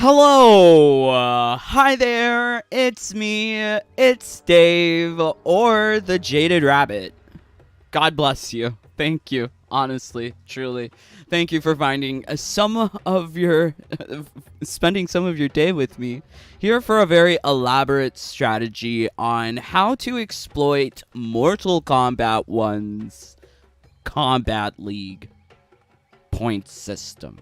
Hello! Hi there, it's me, it's Dave, or the Jaded Rabbit. God bless you. Thank you, honestly, truly. Thank you for finding some of your, spending some of your day with me, here for a very elaborate strategy on how to exploit Mortal Kombat 1's Kombat League point system.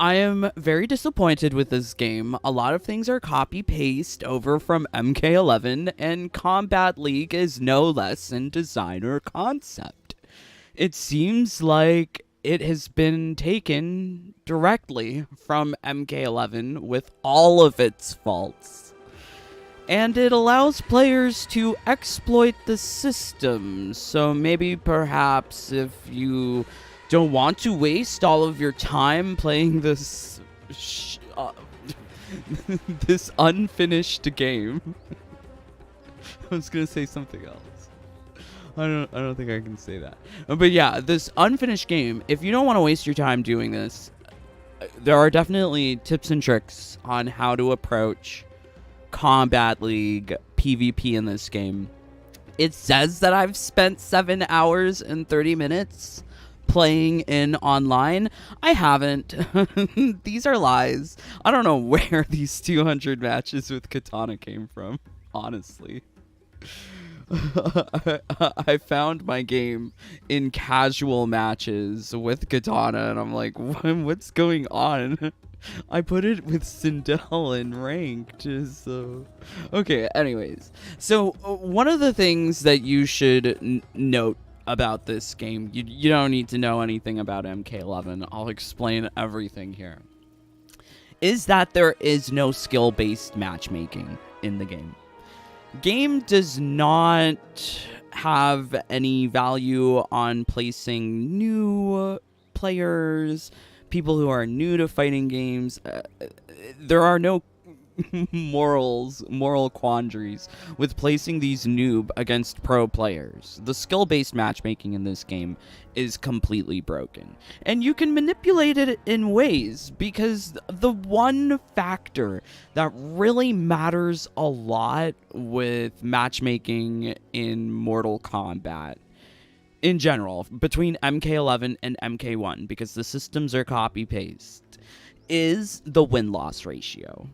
I am very disappointed with this game. A lot of things are copy-paste over from MK1, and Kombat League is no less in design or concept. It seems like it has been taken directly from MK1 with all of its faults. And it allows players to exploit the system, so maybe perhaps if you don't want to waste all of your time playing this this unfinished game. I was gonna say something else. I don't think I can say that. But yeah, this unfinished game, if you don't want to waste your time doing this, there are definitely tips and tricks on how to approach Kombat League PvP in this game. It says that I've spent 7 hours and 30 minutes playing in online. I haven't. These are lies. I don't know where these 200 matches with Katana came from, honestly. I found my game in casual matches with Katana, and I'm like, what's going on? I put it with Sindel in ranked, so... Okay, anyways. So, one of the things that you should note about this game, you don't need to know anything about MK1, I'll explain everything here, is that there is no skill-based matchmaking in the game. Game does not have any value on placing new players, people who are new to fighting games. There are no moral quandaries with placing these noob against pro players. The skill-based matchmaking in this game is completely broken, and you can manipulate it in ways, because the one factor that really matters a lot with matchmaking in Mortal Kombat in general, between MK1 and MK1, because the systems are copy-paste, is the win-loss ratio.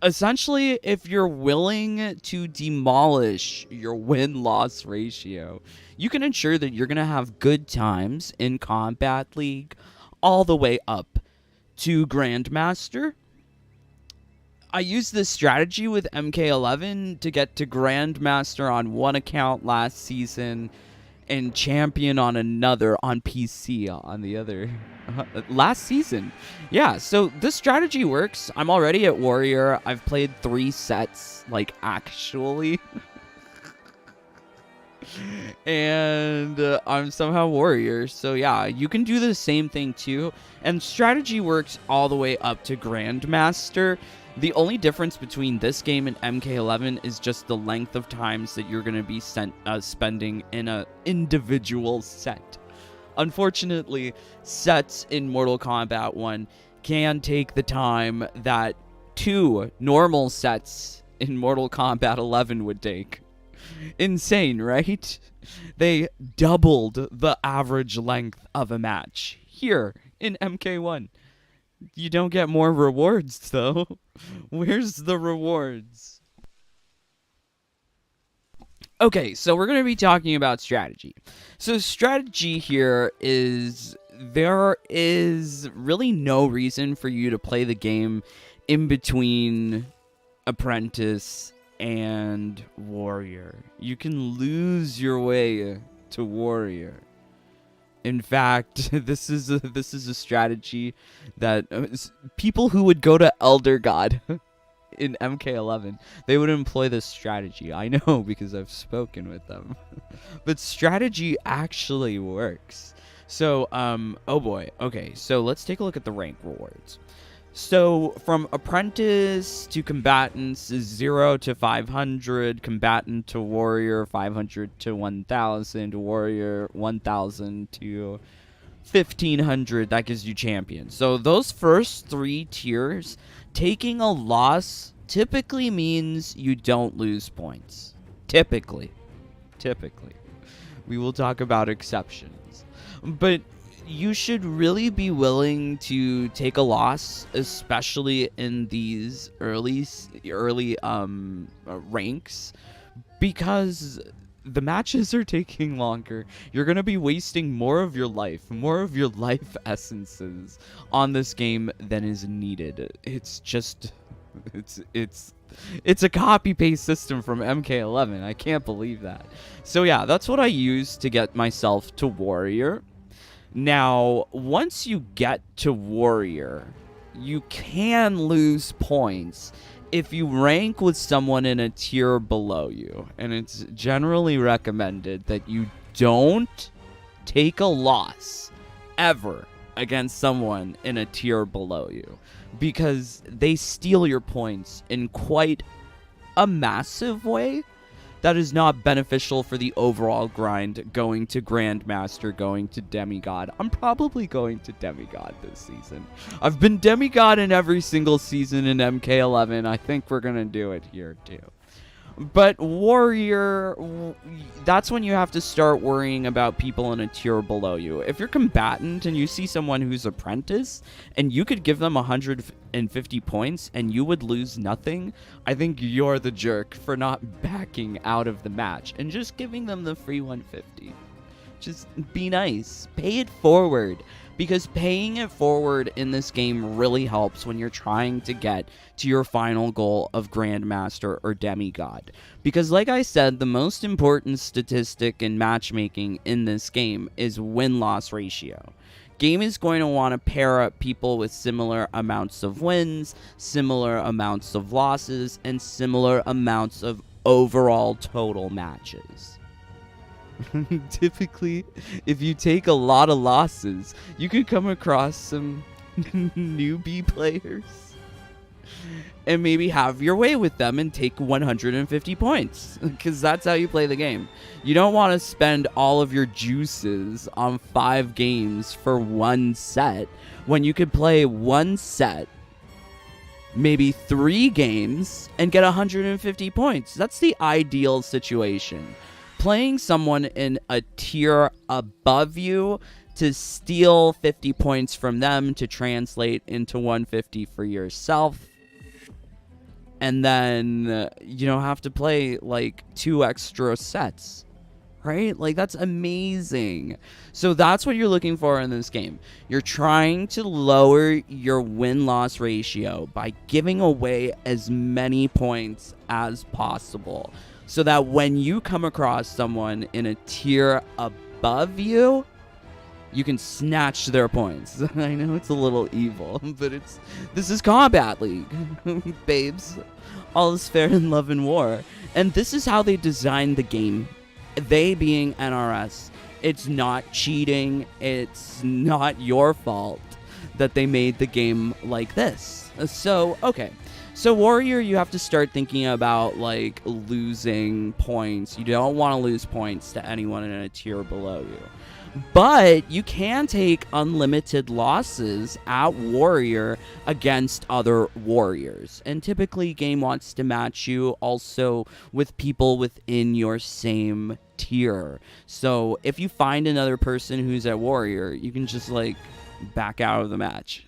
Essentially, if you're willing to demolish your win-loss ratio, you can ensure that you're going to have good times in Kombat League all the way up to Grandmaster. I used this strategy with MK1 to get to Grandmaster on one account last season and Champion on another on PC on the other last season. Yeah, so this strategy works. I'm already at Warrior. I've played 3 sets, like, actually. And I'm somehow Warrior. So yeah, you can do the same thing too. And strategy works all the way up to Grandmaster. The only difference between this game and MK1 is just the length of times that you're going to be spending in an individual set. Unfortunately, sets in Mortal Kombat 1 can take the time that 2 normal sets in Mortal Kombat 11 would take. Insane, right? They doubled the average length of a match here in MK1. You don't get more rewards, though. Where's the rewards? Okay, so we're going to be talking about strategy. So strategy here is, there is really no reason for you to play the game in between Apprentice and Warrior. You can lose your way to Warrior. In fact, this is a strategy that people who would go to Elder God in MK1, they would employ this strategy. I know, because I've spoken with them. But strategy actually works. So, oh boy. Okay, so let's take a look at the rank rewards. So, from Apprentice to Combatants is 0 to 500, Combatant to Warrior 500 to 1000, Warrior 1000 to 1500, that gives you champion. So those first 3 tiers, taking a loss typically means you don't lose points. Typically. We will talk about exceptions. But you should really be willing to take a loss, especially in these early ranks, because the matches are taking longer. You're going to be wasting more of your life essences on this game than is needed. It's just it's a copy-paste system from MK11. I can't believe that. So yeah, that's what I use to get myself to Warrior. Now, once you get to Warrior, you can lose points if you rank with someone in a tier below you. And it's generally recommended that you don't take a loss ever against someone in a tier below you, because they steal your points in quite a massive way that is not beneficial for the overall grind, going to Grandmaster, going to Demigod. I'm probably going to Demigod this season. I've been Demigod in every single season in MK11. I think we're going to do it here too. But Warrior, that's when you have to start worrying about people in a tier below you. If you're combatant and you see someone who's apprentice and you could give them 150 points and you would lose nothing, I think you're the jerk for not backing out of the match and just giving them the free 150. Just be nice. Pay it forward. Because paying it forward in this game really helps when you're trying to get to your final goal of Grandmaster or Demigod. Because like I said, the most important statistic in matchmaking in this game is win-loss ratio. Game is going to want to pair up people with similar amounts of wins, similar amounts of losses, and similar amounts of overall total matches. Typically, if you take a lot of losses, you could come across some newbie players and maybe have your way with them and take 150 points, because that's how you play the game. You don't want to spend all of your juices on 5 games for one set when you could play one set, maybe 3 games, and get 150 points. That's the ideal situation. Playing someone in a tier above you to steal 50 points from them to translate into 150 for yourself. And then you don't have to play like 2 extra sets, right? Like, that's amazing. So that's what you're looking for in this game. You're trying to lower your win-loss ratio by giving away as many points as possible, so that when you come across someone in a tier above you, you can snatch their points. I know it's a little evil, but this is Kombat League, babes. All is fair in love and war. And this is how they designed the game. They being NRS. It's not cheating. It's not your fault that they made the game like this. So, okay. So Warrior, you have to start thinking about, like, losing points. You don't want to lose points to anyone in a tier below you. But you can take unlimited losses at Warrior against other Warriors. And typically, game wants to match you also with people within your same tier. So if you find another person who's at Warrior, you can just, like, back out of the match.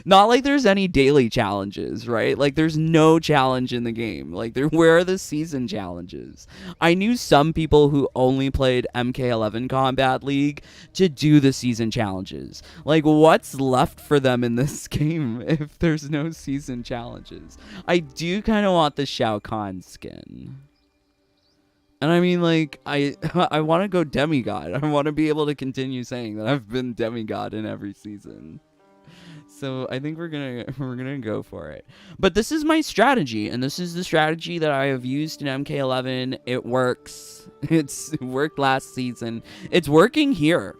Not like there's any daily challenges, right? Like, there's no challenge in the game. Like, where are the season challenges? I knew some people who only played MK11 Kombat League to do the season challenges. Like, what's left for them in this game if there's no season challenges? I do kind of want the Shao Kahn skin. And I mean, like, I want to go Demigod. I want to be able to continue saying that I've been Demigod in every season. So I think we're gonna go for it. But this is my strategy, and this is the strategy that I have used in MK11. It works. It worked last season. It's working here.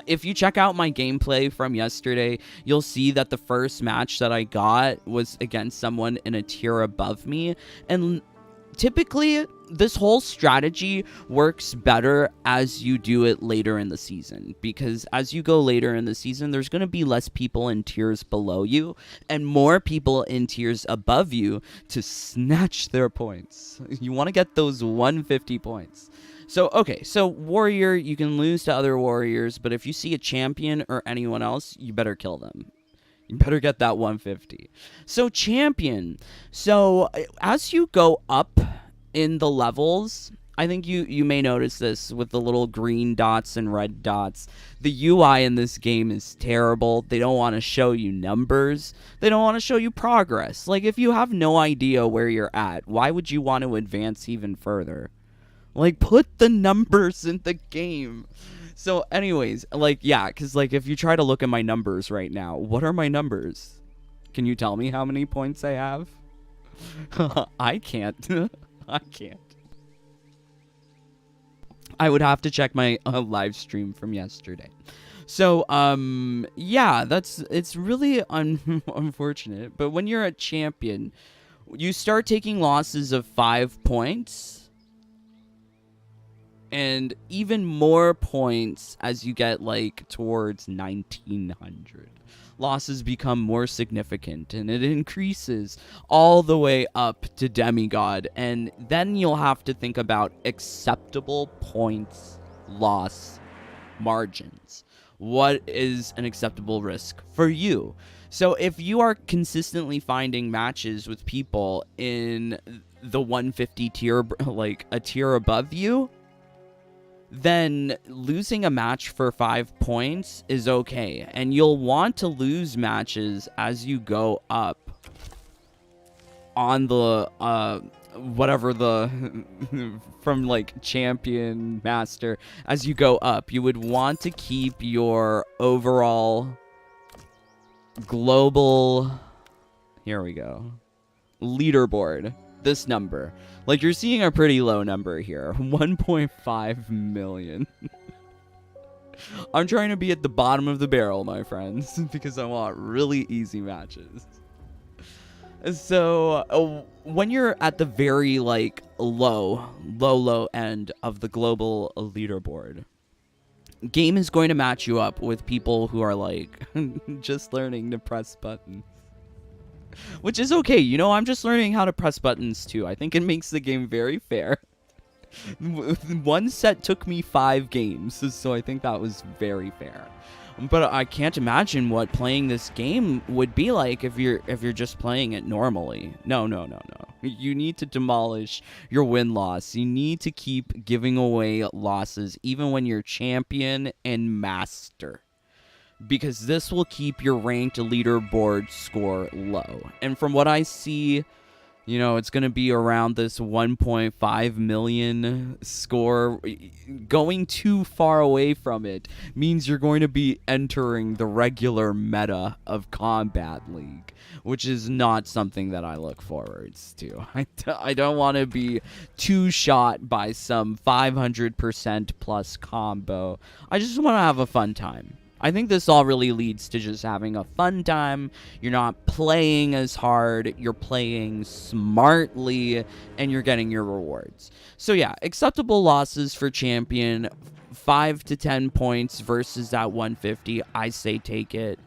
If you check out my gameplay from yesterday, you'll see that the first match that I got was against someone in a tier above me, and typically this whole strategy works better as you do it later in the season, because as you go later in the season, there's going to be less people in tiers below you and more people in tiers above you to snatch their points. You want to get those 150 points. So, okay, so warrior, you can lose to other warriors, but if you see a champion or anyone else, you better kill them. You better get that 150. So, champion. So, as you go up in the levels, I think you may notice this with the little green dots and red dots. The UI in this game is terrible. They don't want to show you numbers. They don't want to show you progress. Like, if you have no idea where you're at, why would you want to advance even further? Like, put the numbers in the game. So, anyways, like, yeah, because, like, if you try to look at my numbers right now, what are my numbers? Can you tell me how many points I have? I can't. I can't. I would have to check my live stream from yesterday. So, yeah, it's really unfortunate. But when you're a champion, you start taking losses of 5 points. And even more points as you get, like, towards 1900. Losses become more significant, and it increases all the way up to demigod. And then you'll have to think about acceptable points loss margins. What is an acceptable risk for you? So if you are consistently finding matches with people in the 150 tier, like a tier above you, then losing a match for 5 points is okay. And you'll want to lose matches as you go up on the, whatever the, from like champion, master, as you go up. You would want to keep your overall global, here we go, leaderboard. This number. Like, you're seeing a pretty low number here. 1.5 million. I'm trying to be at the bottom of the barrel, my friends, because I want really easy matches. So, when you're at the very, like, low end of the global leaderboard, game is going to match you up with people who are, like, just learning to press buttons. Which is okay, you know, I'm just learning how to press buttons too. I think it makes the game very fair. One set took me 5 games, so I think that was very fair. But I can't imagine what playing this game would be like if you're just playing it normally. No. You need to demolish your win-loss. You need to keep giving away losses even when you're champion and master, because this will keep your ranked leaderboard score low. And from what I see, you know, it's going to be around this 1.5 million score. Going too far away from it means you're going to be entering the regular meta of Kombat League, which is not something that I look forward to. I don't want to be too shot by some 500% plus combo. I just want to have a fun time. I think this all really leads to just having a fun time. You're not playing as hard, you're playing smartly, and you're getting your rewards. So yeah, acceptable losses for champion, 5 to 10 points versus that 150. I say take it.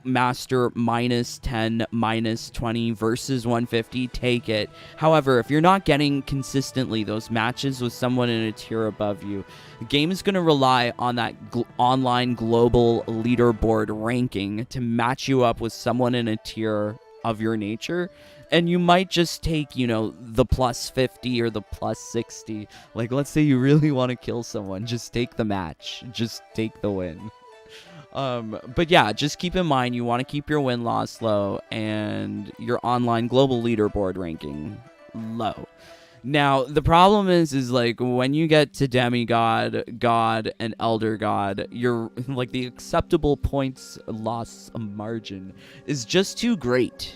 Master -10, -20 versus 150, take it. However, if you're not getting consistently those matches with someone in a tier above you, the game is going to rely on that online global leaderboard ranking to match you up with someone in a tier of your nature. And you might just take, you know, the +50 or the +60. Like, let's say you really want to kill someone, just take the match. Just take the win. But yeah, just keep in mind, you want to keep your win-loss low and your online global leaderboard ranking low. Now, the problem is like, when you get to demigod, god, and elder god, you're, like, the acceptable points loss margin is just too great.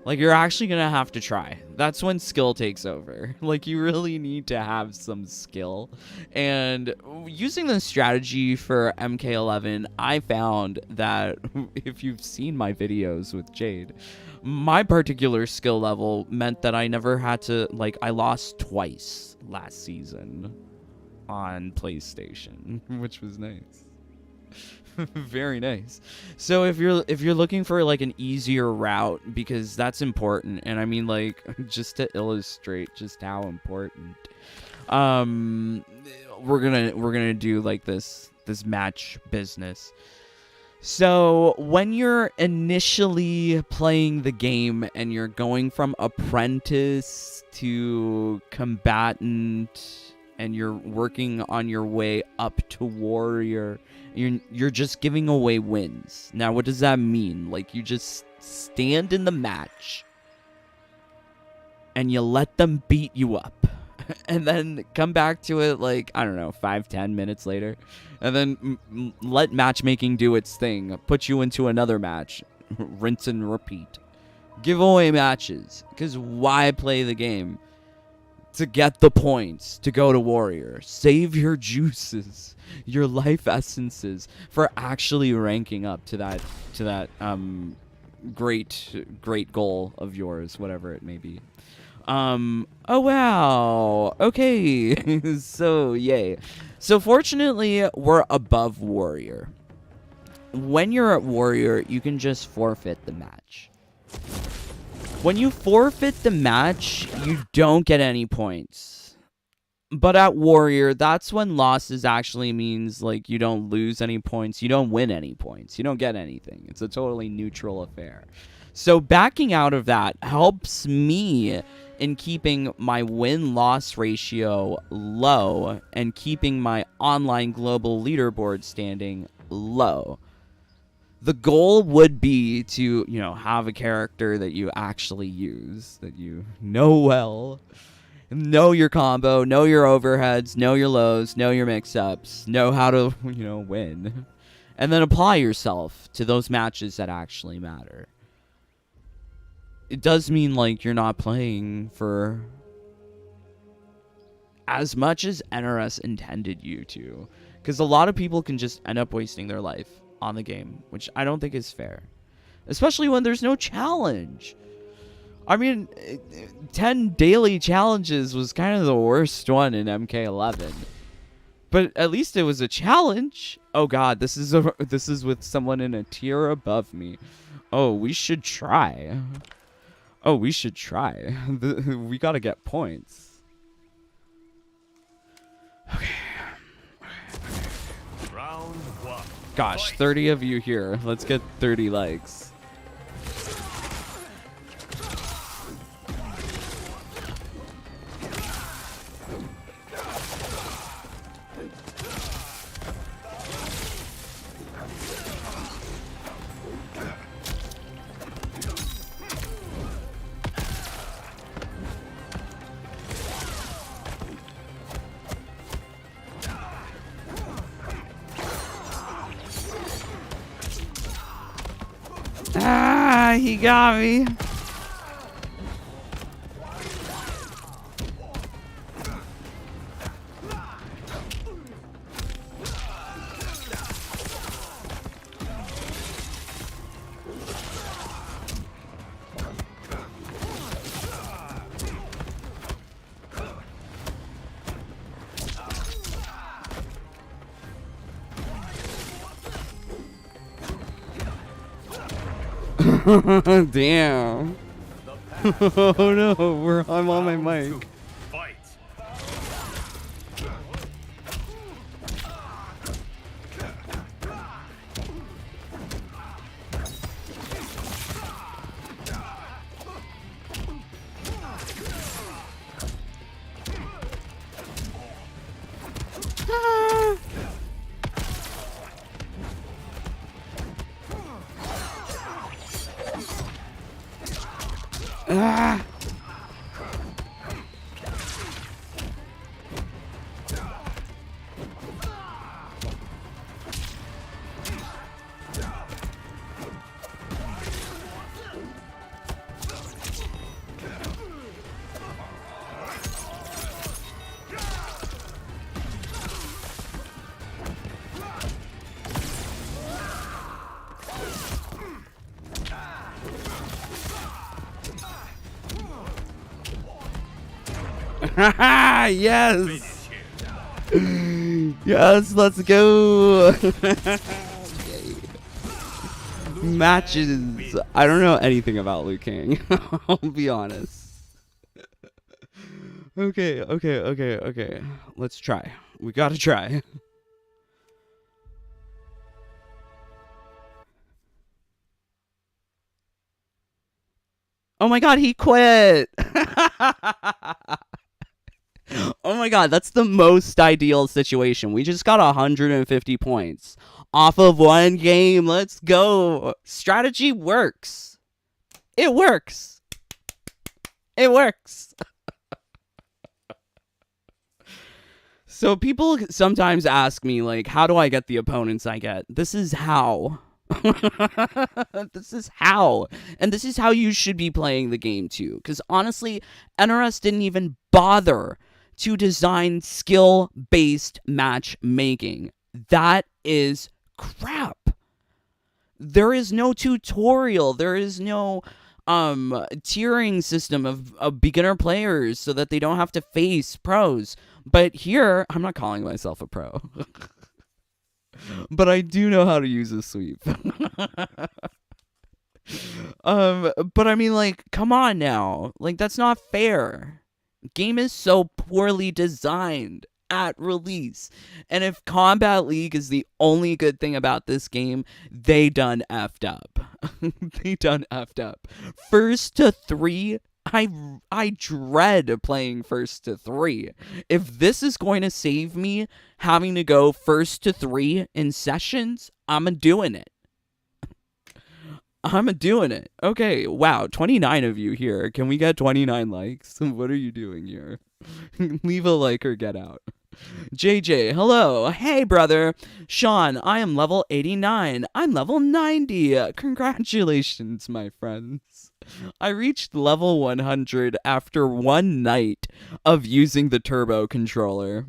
Like, you're actually gonna have to try. That's when skill takes over. Like, you really need to have some skill. And using the strategy for MK11, I found that if you've seen my videos with Jade, my particular skill level meant that I never had to, like, I lost twice last season on PlayStation, which was nice. Very nice. So if you're looking for like an easier route, because that's important, and I mean, like, just to illustrate just how important, we're gonna do like this match business. So when you're initially playing the game and you're going from apprentice to combatant and you're working on your way up to warrior, you're just giving away wins. Now, what does that mean? Like, you just stand in the match and you let them beat you up and then come back to it, like, I don't know, 5-10 minutes later, and then let matchmaking do its thing, put you into another match, rinse and repeat. Give away matches, because why play the game? To get the points, to go to warrior. Save your juices, your life essences for actually ranking up to that great goal of yours, whatever it may be. Oh wow. Okay. So yay. So fortunately, we're above warrior. When you're at warrior, you can just forfeit the match. When you forfeit the match, you don't get any points. But at warrior, that's when losses actually means, like, you don't lose any points, you don't win any points, you don't get anything. It's a totally neutral affair. So backing out of that helps me in keeping my win-loss ratio low and keeping my online global leaderboard standing low. The goal would be to, you know, have a character that you actually use, that you know well, know your combo, know your overheads, know your lows, know your mix-ups, know how to, you know, win, and then apply yourself to those matches that actually matter. It does mean, like, you're not playing for as much as NRS intended you to, because a lot of people can just end up wasting their life on the game, which I don't think is fair, especially when there's no challenge. I mean, 10 daily challenges was kind of the worst one in MK11, but at least it was a challenge. Oh god, this is with someone in a tier above me. Oh, we should try. Oh, we should try. We gotta get points. Okay. Round one. Gosh, 30 of you here. Let's get 30 likes. Ah, he got me. Damn. Oh no, I'm on my mic. Fight. Ah. Yes! Yes, let's go! Matches. I don't know anything about Liu Kang. I'll be honest. Okay. Let's try. We gotta try. Oh my god, he quit! Oh my god, that's the most ideal situation. We just got 150 points off of one game. Let's go. Strategy works. It works. It works. So people sometimes ask me, like, how do I get the opponents I get? This is how. This is how. And this is how you should be playing the game too. Because honestly, NRS didn't even bother to design skill-based matchmaking. That is crap. There is no tutorial. There is no tiering system of beginner players so that they don't have to face pros. But here, I'm not calling myself a pro. But I do know how to use a sweep. But I mean, like, come on now. Like, that's not fair. Game is so poorly designed at release. And if Kombat League is the only good thing about this game, they done effed up. They done effed up. First to 3, I dread playing first to 3. If this is going to save me having to go first to 3 in sessions, I'm doing it. I'm doing it. Okay, wow, 29 of you here. Can we get 29 likes? What are you doing here? Leave a like or get out. JJ, hello. Hey, brother. Sean, I am level 89. I'm level 90. Congratulations, my friends. I reached level 100 after one night of using the turbo controller.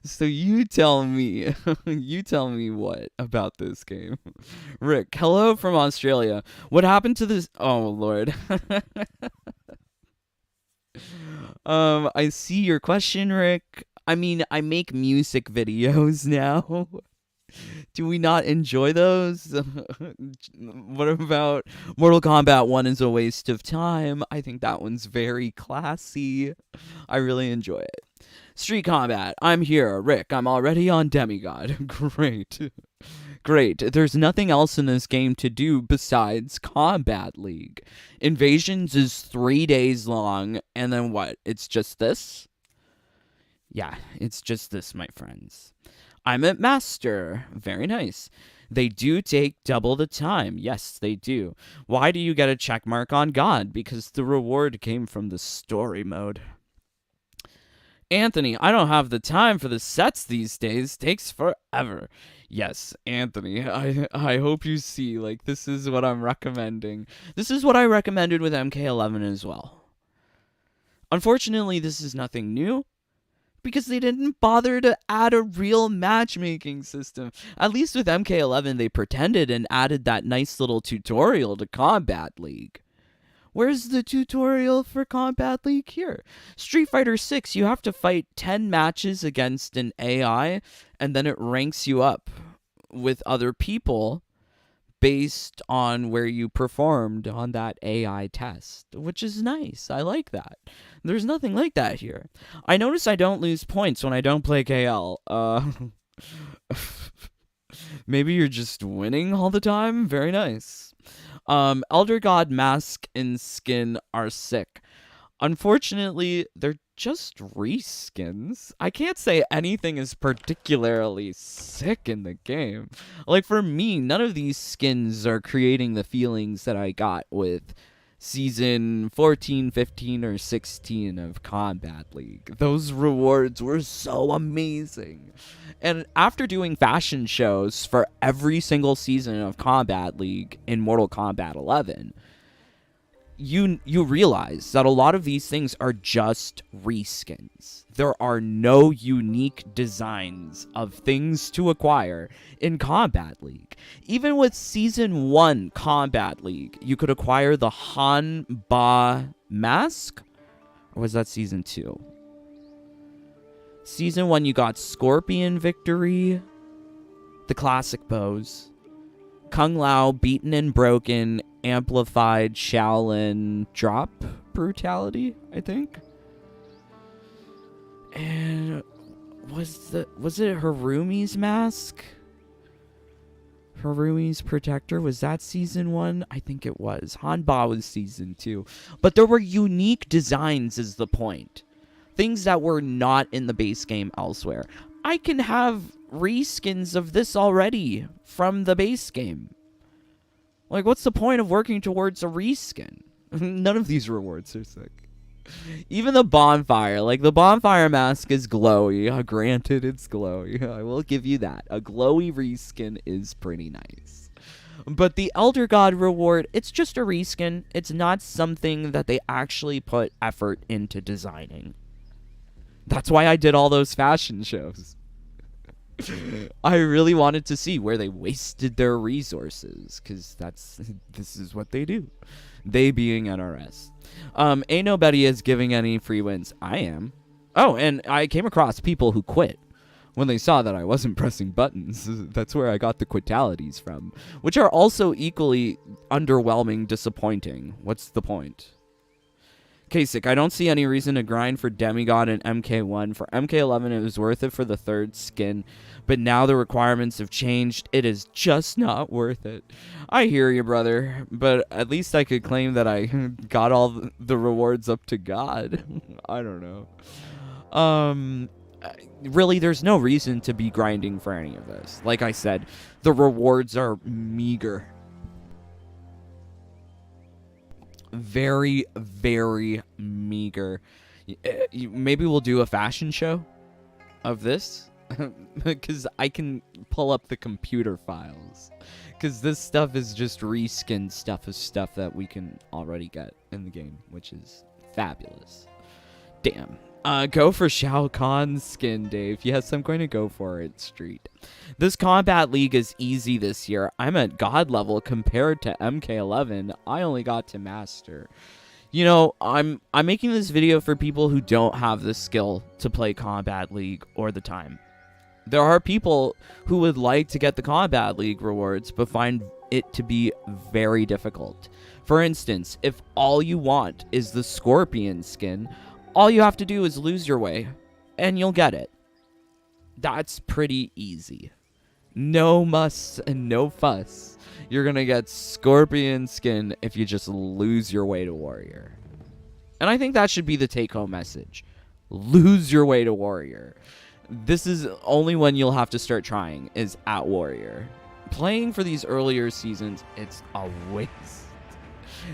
So you tell me what about this game. Rick, hello from Australia. What happened to this? Oh, Lord. I see your question, Rick. I mean, I make music videos now. Do we not enjoy those? What about Mortal Kombat 1 is a waste of time? I think that one's very classy. I really enjoy it. Street Combat, I'm here. Rick, I'm already on Demigod. Great. Great. There's nothing else in this game to do besides Kombat League. Invasions is 3 days long, and then what? It's just this? Yeah, it's just this, my friends. I'm at Master. Very nice. They do take double the time. Yes, they do. Why do you get a check mark on God? Because the reward came from the story mode. Anthony, I don't have the time for the sets these days. Takes forever. Yes, Anthony, I hope you see, like, this is what I'm recommending. This is what I recommended with MK11 as well. Unfortunately, this is nothing new, because they didn't bother to add a real matchmaking system. At least with MK11, they pretended and added that nice little tutorial to Kombat League. Where's the tutorial for Kombat League here? Street Fighter 6, you have to fight 10 matches against an AI, and then it ranks you up with other people based on where you performed on that AI test, which is nice. I like that. There's nothing like that here. I notice I don't lose points when I don't play KL. Maybe you're just winning all the time? Very nice. Elder God mask and skin are sick. Unfortunately, they're just reskins. I can't say anything is particularly sick in the game. Like, for me, none of these skins are creating the feelings that I got with Season 14, 15, or 16 of Kombat League. Those rewards were so amazing. And after doing fashion shows for every single season of Kombat League in Mortal Kombat 11, you realize that a lot of these things are just reskins. There are no unique designs of things to acquire in Kombat League. Even with Season 1 Kombat League, you could acquire the Han Ba Mask? Or was that season 2? Season 1, you got Scorpion Victory, the classic pose, Kung Lao, Beaten and Broken, Amplified, Shaolin, Drop Brutality, I think. And was it Harumi's mask? Harumi's Protector, was that season 1? I think it was. Hanba was season 2. But there were unique designs is the point. Things that were not in the base game elsewhere. I can have reskins of this already from the base game. Like, what's the point of working towards a reskin? None of these rewards are sick. Even the bonfire, like the bonfire mask is glowy. Granted, it's glowy. I will give you that. A glowy reskin is pretty nice. But the Elder God reward, it's just a reskin. It's not something that they actually put effort into designing. That's why I did all those fashion shows. I really wanted to see where they wasted their resources, because this is what they do. They being NRS. Ain't nobody is giving any free wins. I am. Oh, and I came across people who quit when they saw that I wasn't pressing buttons. That's where I got the quitalities from, which are also equally underwhelming, disappointing. What's the point? Kasich, I don't see any reason to grind for Demigod and MK1. For MK11, it was worth it for the 3rd skin, but now the requirements have changed. It is just not worth it. I hear you, brother, but at least I could claim that I got all the rewards up to God. I don't know. Really, there's no reason to be grinding for any of this. Like I said, the rewards are meager. Very, very meager. Maybe we'll do a fashion show of this, because I can pull up the computer files, because this stuff is just reskinned stuff, is stuff that we can already get in the game, which is fabulous. Damn. Go for Shao Kahn's skin, Dave. Yes, I'm going to go for it, Street. This Combat League is easy this year. I'm at God level compared to MK11. I only got to Master. You know, I'm making this video for people who don't have the skill to play Combat League or the time. There are people who would like to get the Combat League rewards, but find it to be very difficult. For instance, if all you want is the Scorpion skin, all you have to do is lose your way, and you'll get it. That's pretty easy. No muss and no fuss. You're gonna get Scorpion skin if you just lose your way to Warrior. And I think that should be the take-home message. Lose your way to Warrior. This is only when you'll have to start trying, is at Warrior. Playing for these earlier seasons, it's a waste.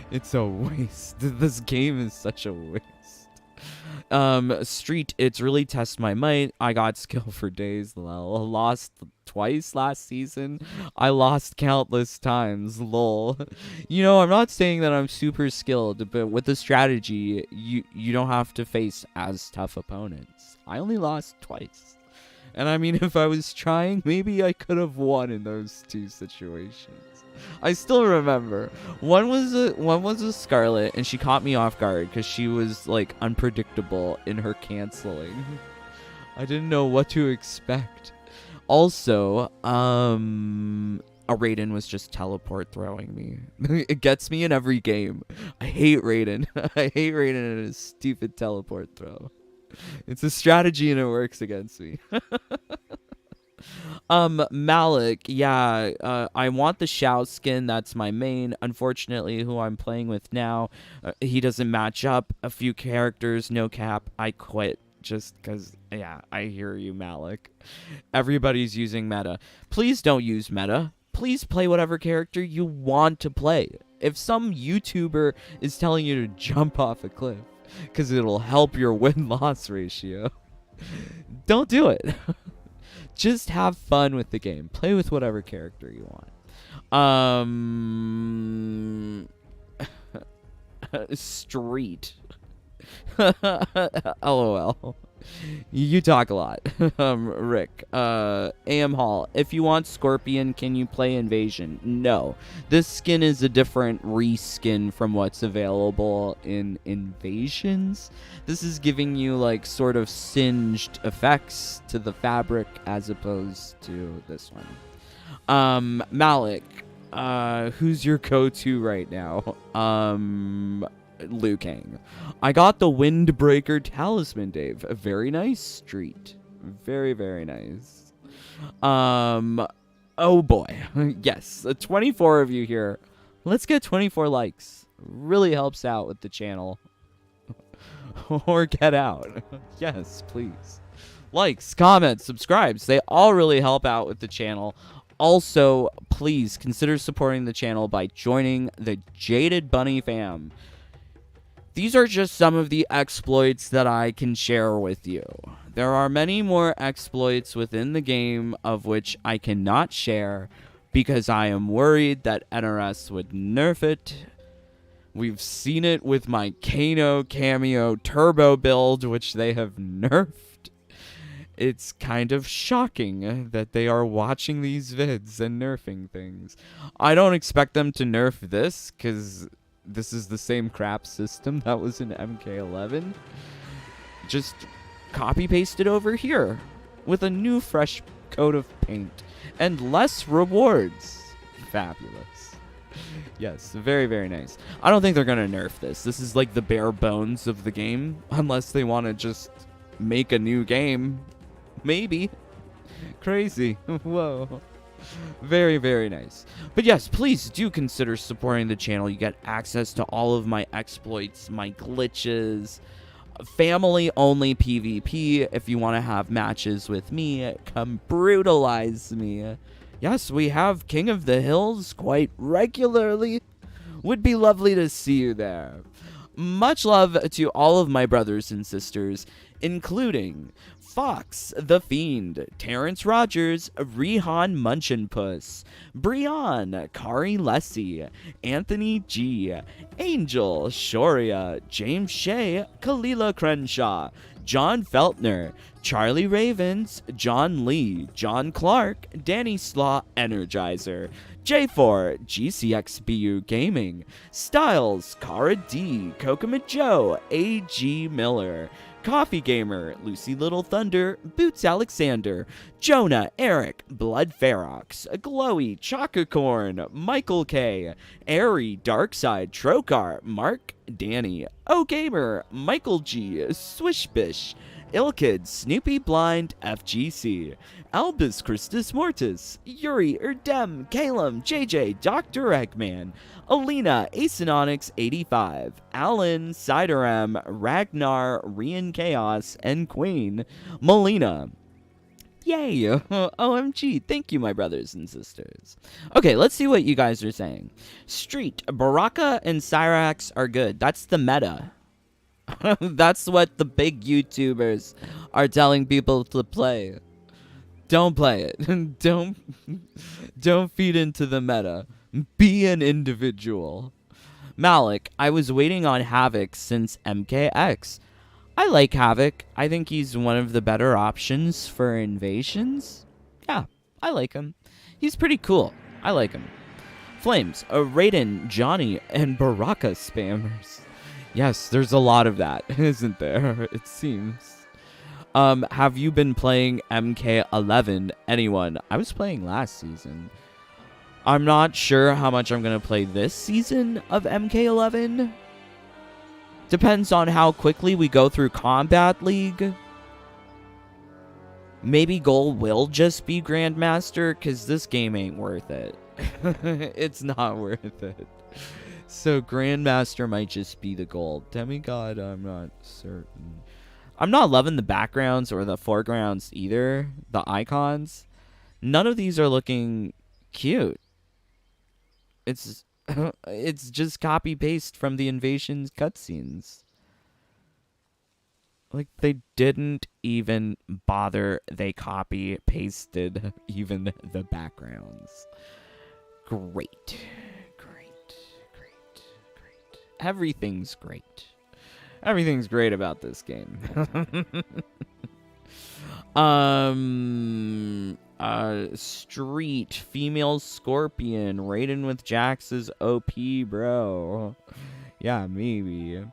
It's a waste. This game is such a waste. Street, it's really test my might. I got skill for days, lol. Lost twice last season. I lost countless times, lol. You know, I'm not saying that I'm super skilled, but with the strategy, you don't have to face as tough opponents. I only lost twice. And I mean, if I was trying, maybe I could have won in those 2 situations. I still remember. One was a Scarlet, and she caught me off guard because she was like unpredictable in her canceling. I didn't know what to expect. Also, a Raiden was just teleport throwing me. It gets me in every game. I hate Raiden. I hate Raiden and his stupid teleport throw. It's a strategy and it works against me. Malik, yeah, I want the Shao skin. That's my main. Unfortunately, who I'm playing with now, he doesn't match up. A few characters, no cap. I quit just because, yeah, I hear you, Malik. Everybody's using meta. Please don't use meta. Please play whatever character you want to play. If some YouTuber is telling you to jump off a cliff because it'll help your win-loss ratio, don't do it. Just have fun with the game. Play with whatever character you want. Street. LOL. You talk a lot. Rick. AM Hall. If you want Scorpion, can you play Invasion? No. This skin is a different reskin from what's available in Invasions. This is giving you, like, sort of singed effects to the fabric as opposed to this one. Malik. Who's your go-to right now? Liu Kang. I got the Windbreaker Talisman, Dave. A very nice street. Very, very nice. Oh boy. Yes, 24 of you here. Let's get 24 likes. Really helps out with the channel. Or get out. Yes, please. Likes, comments, subscribes. They all really help out with the channel. Also, please consider supporting the channel by joining the Jaded Bunny fam. These are just some of the exploits that I can share with you. There are many more exploits within the game of which I cannot share because I am worried that NRS would nerf it. We've seen it with my Kano cameo turbo build, which they have nerfed. It's kind of shocking that they are watching these vids and nerfing things. I don't expect them to nerf this because this is the same crap system that was in MK11. Just copy paste it over here with a new fresh coat of paint and less rewards. Fabulous. Yes, very, very nice. I don't think they're going to nerf this. This is like the bare bones of the game, unless they want to just make a new game. Maybe. Crazy. Whoa. Very, very nice. But yes, please do consider supporting the channel. You get access to all of my exploits, my glitches, family-only PvP. If you want to have matches with me, come brutalize me. Yes, we have King of the Hills quite regularly. Would be lovely to see you there. Much love to all of my brothers and sisters, including Fox the Fiend, Terrence Rogers, Rehan Munchinpuss, Brian, Kari Lessie, Anthony G, Angel, Shoria, James Shea, Kalila Crenshaw, John Feltner, Charlie Ravens, John Lee, John Clark, Danny Slaw Energizer, J4, GCXBU Gaming, Styles, Cara D, Kokomo Joe, AG Miller, Coffee Gamer, Lucy Little Thunder, Boots Alexander, Jonah, Eric, Blood Ferox, Glowy, Chocacorn, Michael K, Airy, Darkside, Trokar, Mark, Danny, O Gamer, Michael G, Swishbish, Ilkid, Snoopy Blind, FGC, Albus Christus Mortis, Yuri, Erdem, Calum, JJ, Dr. Eggman, Alina, Acenonics 85, Alan, Sideram, Ragnar, Rian Chaos, and Queen, Melina. Yay! OMG, thank you, my brothers and sisters. Okay, let's see what you guys are saying. Street, Baraka and Cyrax are good. That's the meta. That's what the big YouTubers are telling people to play. Don't play it. Don't feed into the meta. Be an individual. Malik, I was waiting on Havoc since MKX. I like Havoc. I think he's one of the better options for invasions. Yeah, I like him. He's pretty cool. I like him. Flames, Raiden, Johnny, and Baraka spammers. Yes, there's a lot of that, isn't there? It seems. Have you been playing MK11? Anyone? I was playing last season. I'm not sure how much I'm going to play this season of MK11. Depends on how quickly we go through Combat League. Maybe goal will just be Grandmaster, because this game ain't worth it. It's not worth it. So Grandmaster might just be the goal. Demigod, I'm not certain. I'm not loving the backgrounds or the foregrounds either. The icons. None of these are looking cute. It's just copy paste from the Invasions cutscenes. Like, they didn't even bother. They copy pasted even the backgrounds. Great. Everything's great. Everything's great about this game. Street, female scorpion, Raiden with Jax is OP, bro. Yeah, maybe.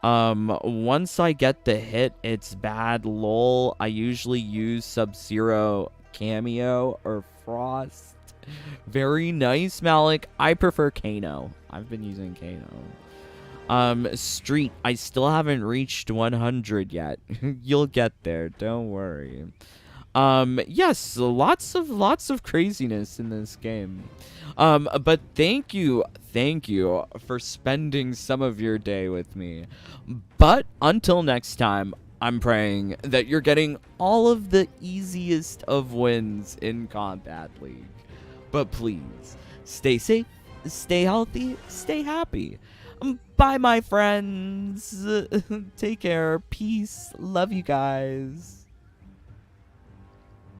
Once I get the hit, it's bad, lol. I usually use Sub-Zero cameo or Frost. Very nice, Malik. I prefer Kano. I've been using Kano. Street, I still haven't reached 100 yet. You'll get there, don't worry. Yes, lots of craziness in this game. But thank you for spending some of your day with me. But until next time, I'm praying that you're getting all of the easiest of wins in Combat League. But please, stay safe, stay healthy, stay happy. Bye, my friends. Take care. Peace. Love you guys.